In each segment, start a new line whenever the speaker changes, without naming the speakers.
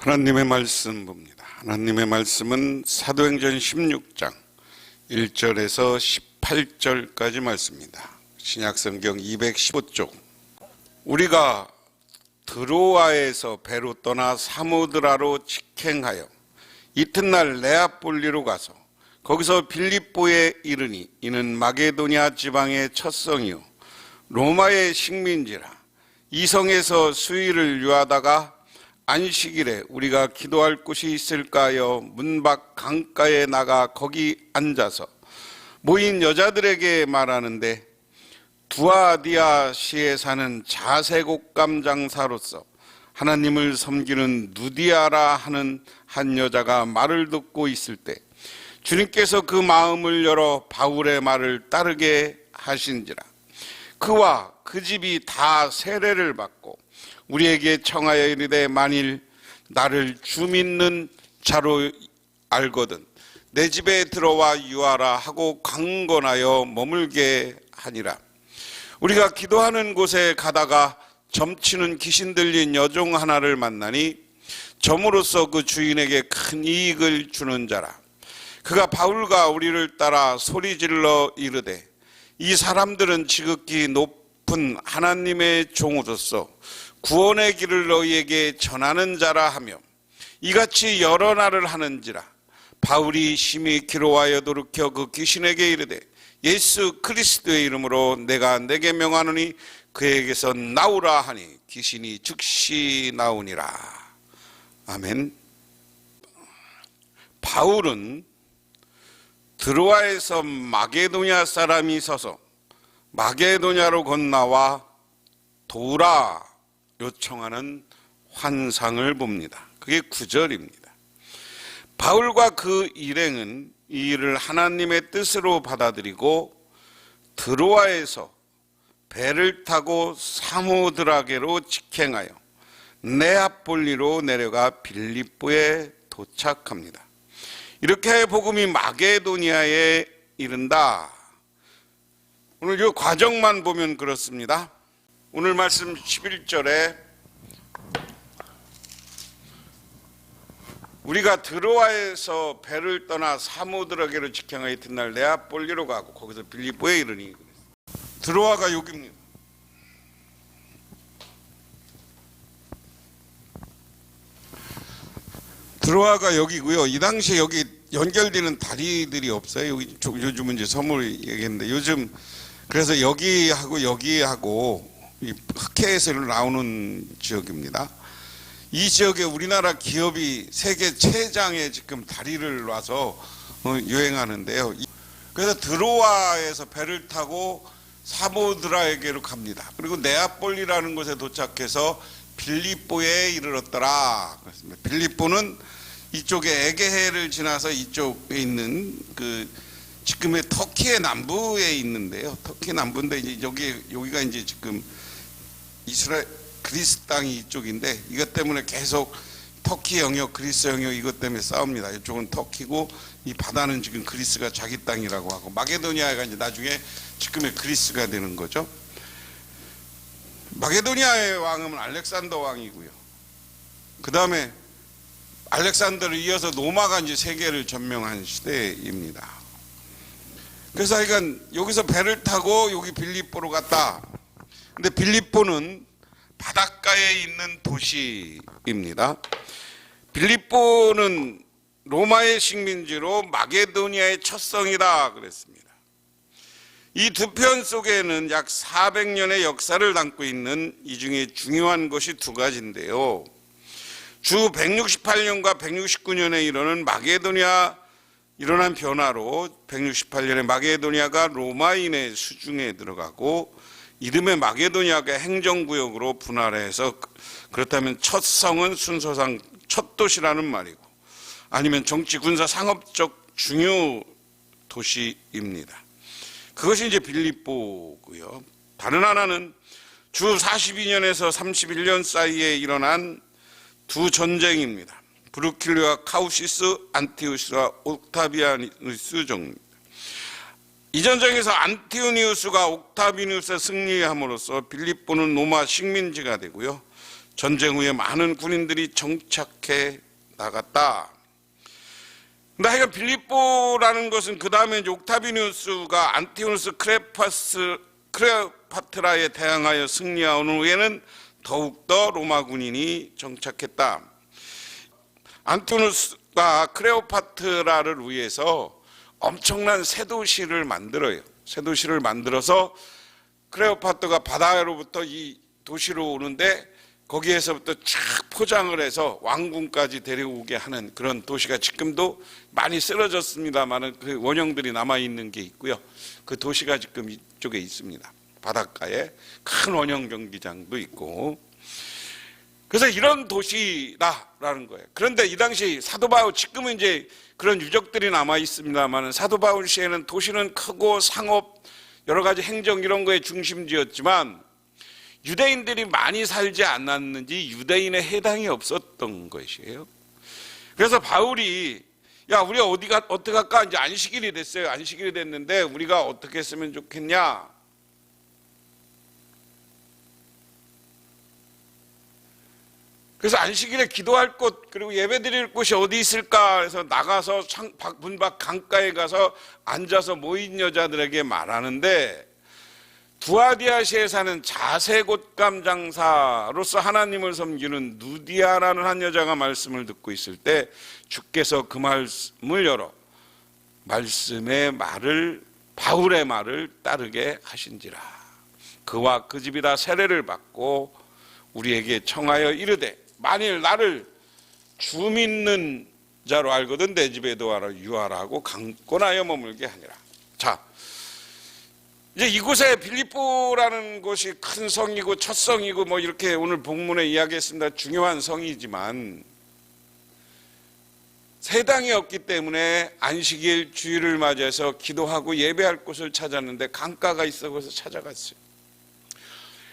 하나님의 말씀 봅니다. 하나님의 말씀은 사도행전 16장 1절에서 18절까지 말씀입니다. 신약성경 215쪽. 우리가 드로아에서 배로 떠나 사모드라로 직행하여 이튿날 네아폴리로 가서 거기서 빌립보에 이르니 이는 마게도냐 지방의 첫 성이요 로마의 식민지라. 이 성에서 수일을 유하다가 안식일에 우리가 기도할 곳이 있을까 하여 문 밖 강가에 나가 거기 앉아서 모인 여자들에게 말하는데, 두아디아시에 사는 자색옷감 장사로서 하나님을 섬기는 누디아라 하는 한 여자가 말을 듣고 있을 때 주님께서 그 마음을 열어 바울의 말을 따르게 하신지라. 그와 그 집이 다 세례를 받고 우리에게 청하여 이르되, 만일 나를 주 믿는 자로 알거든 내 집에 들어와 유하라 하고 강건하여 머물게 하니라. 우리가 기도하는 곳에 가다가 점치는 귀신 들린 여종 하나를 만나니 점으로써 그 주인에게 큰 이익을 주는 자라. 그가 바울과 우리를 따라 소리질러 이르되, 이 사람들은 지극히 높은 하나님의 종으로서 구원의 길을 너희에게 전하는 자라 하며 이같이 여러 날을 하는지라. 바울이 심히 기로하여 돌이켜 그 귀신에게 이르되, 예수 그리스도의 이름으로 내가 내게 명하노니 그에게서 나오라 하니 귀신이 즉시 나오니라. 아멘. 바울은 드로아에서 마게도냐 사람이 서서 마게도냐로 건너와 도우라 요청하는 환상을 봅니다. 그게 9절입니다. 바울과 그 일행은 이 일을 하나님의 뜻으로 받아들이고 드로아에서 배를 타고 사모드라게로 직행하여 네아폴리로 내려가 빌립보에 도착합니다. 이렇게 복음이 마게도니아에 이른다. 오늘 이 과정만 보면 그렇습니다. 오늘 말씀 11절에 우리가 드로아에서 배를 떠나 사모드라게로 직행하여 이튿날 네아폴리로 가고 거기서 빌립보에 이르니. 드로아가 여기입니다. 드로아가 여기고요. 이 당시에 여기 연결되는 다리들이 없어요. 여기 요즘은 이제 섬으로 얘기했는데, 요즘 그래서 여기하고 이 흑해에서 나오는 지역입니다. 이 지역에 우리나라 기업이 세계 최장에 지금 다리를 놔서 유행하는데요. 그래서 드로아에서 배를 타고 사모드라에게로 갑니다. 그리고 네아폴리라는 곳에 도착해서 빌립보에 이르렀더라. 그렇습니다. 빌립보는 이쪽에 에게해를 지나서 이쪽에 있는 그 지금의 터키의 남부에 있는데요. 터키 남부인데 이제 여기가 이제 지금 이스라엘 그리스 땅이 이쪽인데, 이것 때문에 계속 터키 영역, 그리스 영역 이것 때문에 싸웁니다. 이쪽은 터키고 이 바다는 지금 그리스가 자기 땅이라고 하고, 마게도니아가 이제 나중에 지금의 그리스가 되는 거죠. 마게도니아의 왕은 알렉산더 왕이고요. 그 다음에 알렉산더를 이어서 로마가 이제 세계를 점령한 시대입니다. 그래서 하여간 여기서 배를 타고 여기 빌립보로 갔다. 근데 빌립보는 바닷가에 있는 도시입니다. 빌립보는 로마의 식민지로 마게도니아의 첫 성이다 그랬습니다. 이 두 편 속에는 약 400년의 역사를 담고 있는 이 중에 중요한 것이 두 가지인데요. 주 168년과 169년에 일어난 변화로 168년에 마게도니아가 로마인의 수중에 들어가고, 이듬해 마게도니아가 행정구역으로 분할해서, 그렇다면 첫 성은 순서상 첫 도시라는 말이고, 아니면 정치, 군사, 상업적 중요 도시입니다. 그것이 이제 빌립보고요. 다른 하나는 주 42년에서 31년 사이에 일어난 두 전쟁입니다. 브루킬리와 카우시스, 안티우스와 옥타비아누스 정입니다. 이 전쟁에서 안티오니우스가 옥타비누스에 승리함으로써 빌립보는 로마 식민지가 되고요. 전쟁 후에 많은 군인들이 정착해 나갔다. 근데 하여간 빌립보라는 것은 그 다음에 이제 옥타비누스가 안티오누스 크레오파트라에 대항하여 승리한 후에는 더욱더 로마 군인이 정착했다. 안티오누스가 크레오파트라를 위해서 엄청난 새 도시를 만들어요. 새 도시를 만들어서 크레오파트라가 바다로부터 이 도시로 오는데 거기에서부터 쫙 포장을 해서 왕궁까지 데려오게 하는 그런 도시가 지금도 많이 쓰러졌습니다만 그 원형들이 남아있는 게 있고요. 그 도시가 지금 이쪽에 있습니다. 바닷가에 큰 원형 경기장도 있고. 그래서 이런 도시다라는 거예요. 그런데 이 당시 사도 바울, 지금은 이제 그런 유적들이 남아있습니다만 사도 바울 시에는 도시는 크고 상업, 여러 가지 행정 이런 거에 중심지였지만 유대인들이 많이 살지 않았는지 유대인의 해당이 없었던 것이에요. 그래서 바울이 야 우리가 어떻게 할까? 이제 안식일이 됐어요. 안식일이 됐는데 우리가 어떻게 했으면 좋겠냐? 그래서 안식일에 기도할 곳 그리고 예배드릴 곳이 어디 있을까 해서 나가서 문 밖 강가에 가서 앉아서 모인 여자들에게 말하는데 두아디아시에 사는 자색 옷감 장사로서 하나님을 섬기는 누디아라는 한 여자가 말씀을 듣고 있을 때 주께서 그 말씀을 열어 말씀의 말을 바울의 말을 따르게 하신지라. 그와 그 집이 다 세례를 받고 우리에게 청하여 이르되 만일 나를 주 믿는 자로 알거든 내 집에도 유하라고 강권하여 머물게 하니라. 자, 이제 이곳에 빌립보라는 곳이 큰 성이고 첫 성이고 뭐 이렇게 오늘 본문에 이야기했습니다. 중요한 성이지만 세당이 없기 때문에 안식일 주일을 맞이해서 기도하고 예배할 곳을 찾았는데 강가가 있어 그래서 찾아갔어요.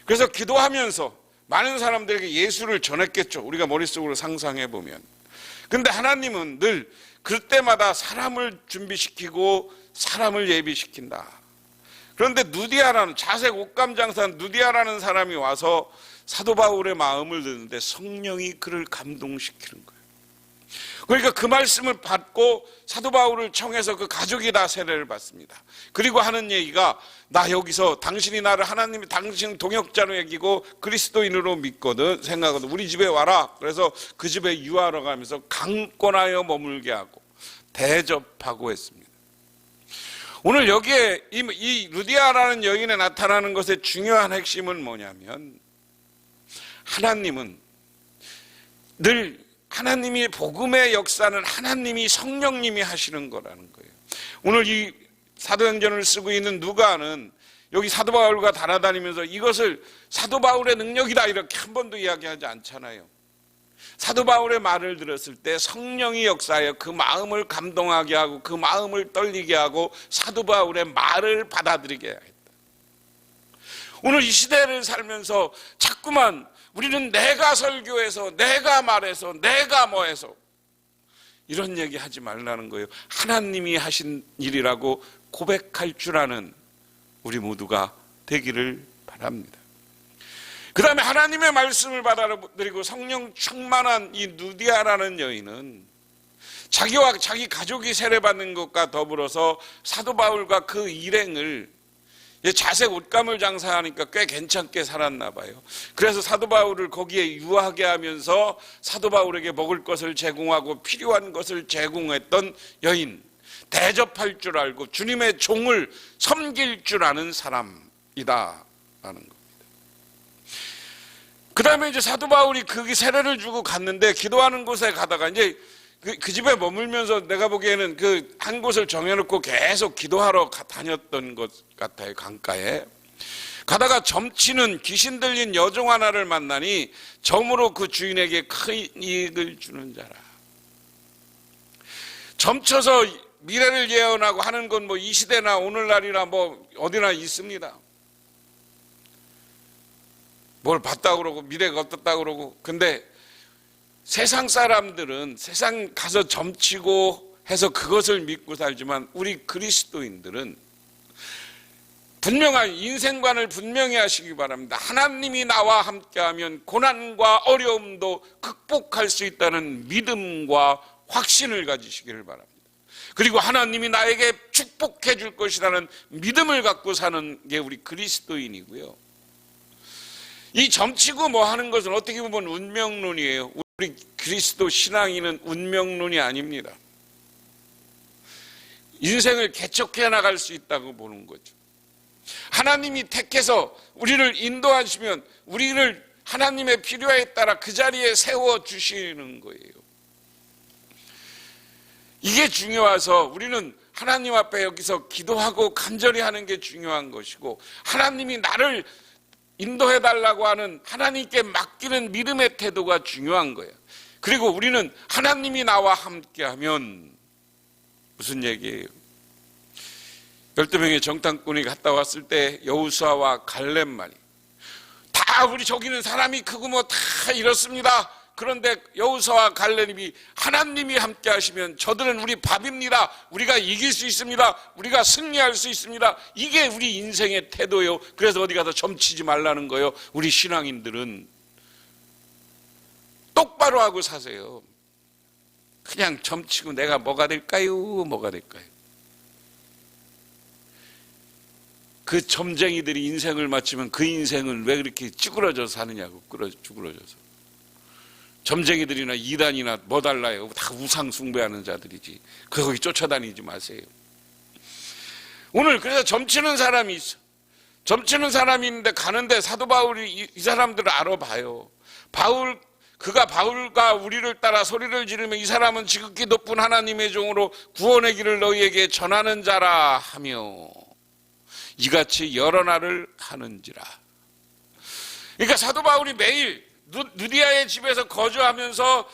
그래서 기도하면서 많은 사람들에게 예수를 전했겠죠. 우리가 머릿속으로 상상해 보면. 근데 하나님은 늘 그때마다 사람을 준비시키고 사람을 예비시킨다. 그런데 누디아라는 자색 옷감 장사 누디아라는 사람이 와서 사도 바울의 마음을 듣는데 성령이 그를 감동시키는 거예요. 그러니까 그 말씀을 받고 사도 바울을 청해서 그 가족이 다 세례를 받습니다. 그리고 하는 얘기가 나 여기서 당신이 나를 하나님이 당신 동역자로 여기고 그리스도인으로 믿거든 생각하거든 우리 집에 와라. 그래서 그 집에 유하러 가면서 강권하여 머물게 하고 대접하고 했습니다. 오늘 여기에 이 루디아라는 여인에 나타나는 것의 중요한 핵심은 뭐냐면 하나님은 늘 하나님이 복음의 역사는 하나님이 성령님이 하시는 거라는 거예요. 오늘 이 사도행전을 쓰고 있는 누가는 여기 사도 바울과 달아다니면서 이것을 사도 바울의 능력이다 이렇게 한 번도 이야기하지 않잖아요. 사도 바울의 말을 들었을 때 성령이 역사하여 그 마음을 감동하게 하고 그 마음을 떨리게 하고 사도 바울의 말을 받아들이게 했다. 오늘 이 시대를 살면서 자꾸만 우리는 내가 설교해서 내가 말해서 내가 뭐해서 이런 얘기 하지 말라는 거예요. 하나님이 하신 일이라고 고백할 줄 아는 우리 모두가 되기를 바랍니다. 그 다음에 하나님의 말씀을 받아들이고 성령 충만한 이 누디아라는 여인은 자기와 자기 가족이 세례받는 것과 더불어서 사도 바울과 그 일행을 자색 옷감을 장사하니까 꽤 괜찮게 살았나 봐요. 그래서 사도 바울을 거기에 유하게 하면서 사도 바울에게 먹을 것을 제공하고 필요한 것을 제공했던 여인, 대접할 줄 알고 주님의 종을 섬길 줄 아는 사람이다라는 겁니다. 그 다음에 이제 사도 바울이 거기 세례를 주고 갔는데 기도하는 곳에 가다가 이제 그 집에 머물면서 내가 보기에는 그 한 곳을 정해놓고 계속 기도하러 다녔던 것 같아요. 강가에 가다가 점치는 귀신 들린 여종 하나를 만나니 점으로 그 주인에게 큰 이익을 주는 자라. 점쳐서 미래를 예언하고 하는 건 뭐 이 시대나 오늘날이나 뭐 어디나 있습니다. 뭘 봤다 그러고 미래가 어떻다 그러고. 근데 세상 사람들은 세상 가서 점치고 해서 그것을 믿고 살지만 우리 그리스도인들은 분명한 인생관을 분명히 하시기 바랍니다. 하나님이 나와 함께하면 고난과 어려움도 극복할 수 있다는 믿음과 확신을 가지시기를 바랍니다. 그리고 하나님이 나에게 축복해 줄 것이라는 믿음을 갖고 사는 게 우리 그리스도인이고요. 이 점치고 뭐 하는 것은 어떻게 보면 운명론이에요. 우리 그리스도 신앙인은 운명론이 아닙니다. 인생을 개척해 나갈 수 있다고 보는 거죠. 하나님이 택해서 우리를 인도하시면 우리를 하나님의 필요에 따라 그 자리에 세워주시는 거예요. 이게 중요해서 우리는 하나님 앞에 여기서 기도하고 간절히 하는 게 중요한 것이고, 하나님이 나를 인도해달라고 하는 하나님께 맡기는 믿음의 태도가 중요한 거예요. 그리고 우리는 하나님이 나와 함께하면, 무슨 얘기예요? 12명의 정탐꾼이 갔다 왔을 때 여호수아와 갈렙만이 다 우리 저기는 사람이 크고 뭐 다 이렇습니다. 그런데 여호수아와 갈렙이 하나님이 함께 하시면 저들은 우리 밥입니다. 우리가 이길 수 있습니다. 우리가 승리할 수 있습니다. 이게 우리 인생의 태도요. 그래서 어디 가서 점치지 말라는 거예요. 우리 신앙인들은 똑바로 하고 사세요. 그냥 점치고 내가 뭐가 될까요? 뭐가 될까요? 그 점쟁이들이 인생을 마치면 그 인생은 왜 그렇게 찌그러져서 사느냐고, 쭈그러져서. 점쟁이들이나 이단이나 뭐 달라요? 다 우상 숭배하는 자들이지. 거기 쫓아다니지 마세요. 오늘 그래서 점치는 사람이 있어. 점치는 사람이 있는데 가는데 사도 바울이 이 사람들을 알아봐요. 그가 바울과 우리를 따라 소리를 지르며 이 사람은 지극히 높은 하나님의 종으로 구원의 길을 너희에게 전하는 자라 하며 이같이 여러 날을 하는지라. 그러니까 사도 바울이 매일 누디아의 집에서 거주하면서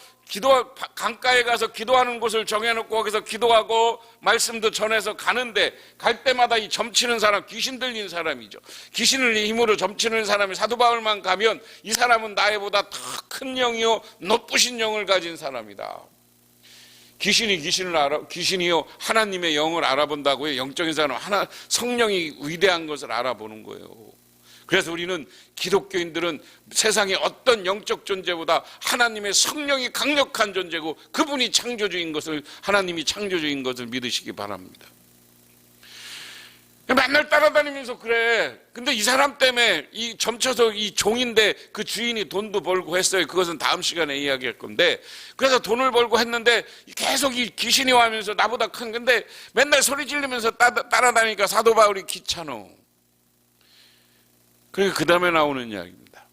강가에 가서 기도하는 곳을 정해놓고 거기서 기도하고 말씀도 전해서 가는데, 갈 때마다 이 점치는 사람, 귀신 들린 사람이죠. 귀신을 힘으로 점치는 사람이 사도 바울만 가면 이 사람은 나보다 더 큰 영이요 높으신 영을 가진 사람이다. 귀신이요 하나님의 영을 알아본다고요. 영적인 사람은 성령이 위대한 것을 알아보는 거예요. 그래서 우리는 기독교인들은 세상의 어떤 영적 존재보다 하나님의 성령이 강력한 존재고 그분이 창조주인 것을, 하나님이 창조주인 것을 믿으시기 바랍니다. 맨날 따라다니면서 그래. 근데 이 사람 때문에 이 점쳐서 이 종인데 그 주인이 돈도 벌고 했어요. 그것은 다음 시간에 이야기할 건데, 그래서 돈을 벌고 했는데 계속 이 귀신이 와면서 나보다 큰 건데 맨날 소리 지르면서 따라다니니까 사도 바울이 귀찮어. 그리고 그 다음에 나오는 이야기입니다.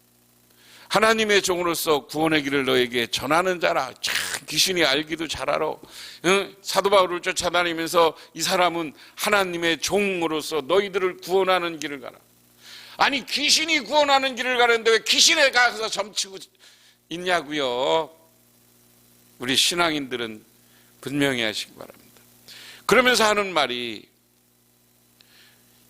하나님의 종으로서 구원의 길을 너에게 전하는 자라. 참 귀신이 알기도 잘 알아. 사도 바울을 쫓아다니면서 이 사람은 하나님의 종으로서 너희들을 구원하는 길을 가라. 아니 귀신이 구원하는 길을 가는데 왜 귀신에 가서 점치고 있냐고요. 우리 신앙인들은 분명히 하시기 바랍니다. 그러면서 하는 말이,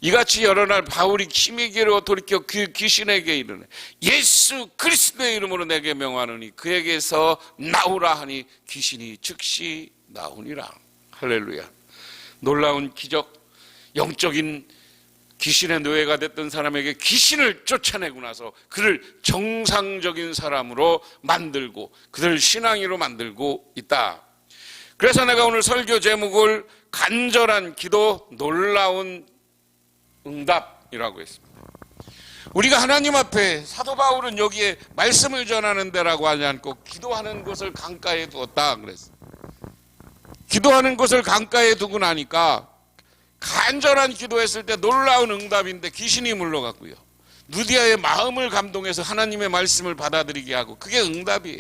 이같이 여러 날 바울이 힘있기로 돌이켜 그 귀신에게 이르네 예수 그리스도의 이름으로 내게 명하노니 그에게서 나오라 하니 귀신이 즉시 나오니라. 할렐루야. 놀라운 기적. 영적인 귀신의 노예가 됐던 사람에게 귀신을 쫓아내고 나서 그를 정상적인 사람으로 만들고 그를 신앙인으로 만들고 있다. 그래서 내가 오늘 설교 제목을 간절한 기도, 놀라운 응답이라고 했습니다. 우리가 하나님 앞에, 사도 바울은 여기에 말씀을 전하는 데라고 하지 않고 기도하는 곳을 강가에 두었다 그랬어요. 기도하는 곳을 강가에 두고 나니까 간절한 기도했을 때 놀라운 응답인데 귀신이 물러갔고요. 누디아의 마음을 감동해서 하나님의 말씀을 받아들이게 하고, 그게 응답이에요.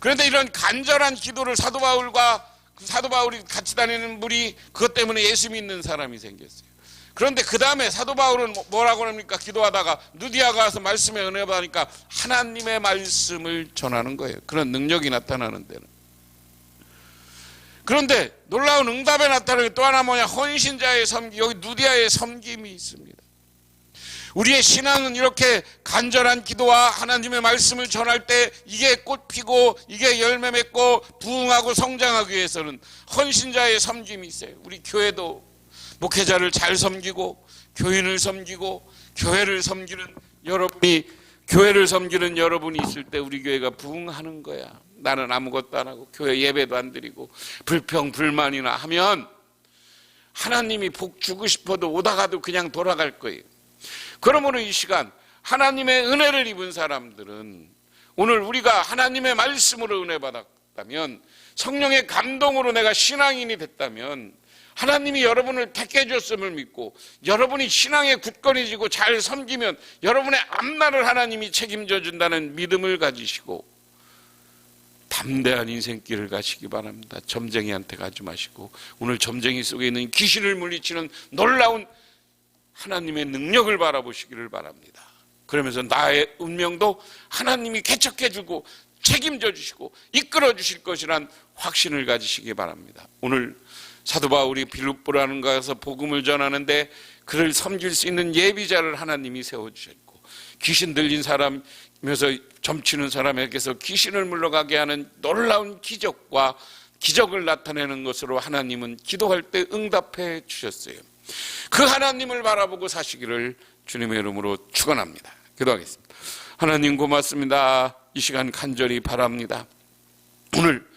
그런데 이런 간절한 기도를 사도 바울이 같이 다니는 분이 그것 때문에 예수 믿는 사람이 생겼어요. 그런데 그 다음에 사도 바울은 뭐라고 합니까? 기도하다가 누디아가 와서 말씀에 은혜 받으니까 하나님의 말씀을 전하는 거예요. 그런 능력이 나타나는 데는. 그런데 놀라운 응답에 나타나는 게 또 하나 뭐냐? 헌신자의 섬김. 여기 누디아의 섬김이 있습니다. 우리의 신앙은 이렇게 간절한 기도와 하나님의 말씀을 전할 때 이게 꽃 피고 이게 열매 맺고 부흥하고 성장하기 위해서는 헌신자의 섬김이 있어요. 우리 교회도 목회자를 잘 섬기고 교인을 섬기고 교회를 섬기는 여러분이 있을 때 우리 교회가 부흥하는 거야. 나는 아무것도 안 하고 교회 예배도 안 드리고 불평 불만이나 하면 하나님이 복 주고 싶어도 오다가도 그냥 돌아갈 거예요. 그러므로 이 시간 하나님의 은혜를 입은 사람들은, 오늘 우리가 하나님의 말씀으로 은혜 받았다면, 성령의 감동으로 내가 신앙인이 됐다면, 하나님이 여러분을 택해 줬음을 믿고 여러분이 신앙에 굳건해지고 잘 섬기면 여러분의 앞날을 하나님이 책임져 준다는 믿음을 가지시고 담대한 인생길을 가시기 바랍니다. 점쟁이한테 가지 마시고 오늘 점쟁이 속에 있는 귀신을 물리치는 놀라운 하나님의 능력을 바라보시기를 바랍니다. 그러면서 나의 운명도 하나님이 개척해 주고 책임져 주시고 이끌어 주실 것이란 확신을 가지시기 바랍니다. 오늘 사도 바울이 빌립보라는 곳에서 복음을 전하는데 그를 섬길 수 있는 예비자를 하나님이 세워주셨고, 귀신 들린 사람이면서 점치는 사람에게서 귀신을 물러가게 하는 놀라운 기적을 나타내는 것으로 하나님은 기도할 때 응답해 주셨어요. 그 하나님을 바라보고 사시기를 주님의 이름으로 축원합니다. 기도하겠습니다. 하나님 고맙습니다. 이 시간 간절히 바랍니다. 오늘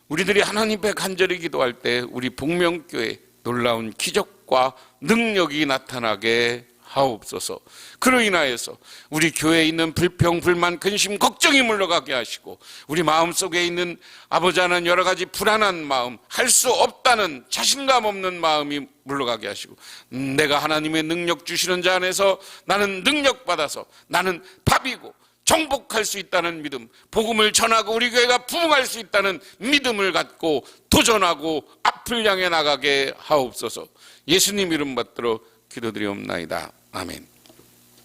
우리들이 하나님 앞에 간절히 기도할 때 우리 복명교회 놀라운 기적과 능력이 나타나게 하옵소서. 그로 인하여서 우리 교회에 있는 불평, 불만, 근심, 걱정이 물러가게 하시고 우리 마음속에 있는 아버지 하나님 여러 가지 불안한 마음, 할 수 없다는 자신감 없는 마음이 물러가게 하시고, 내가 하나님의 능력 주시는 자 안에서 나는 능력 받아서 나는 밥이고 정복할 수 있다는 믿음, 복음을 전하고 우리 교회가 부흥할 수 있다는 믿음을 갖고 도전하고 앞을 향해 나가게 하옵소서. 예수님 이름 받들어 기도드리옵나이다. 아멘.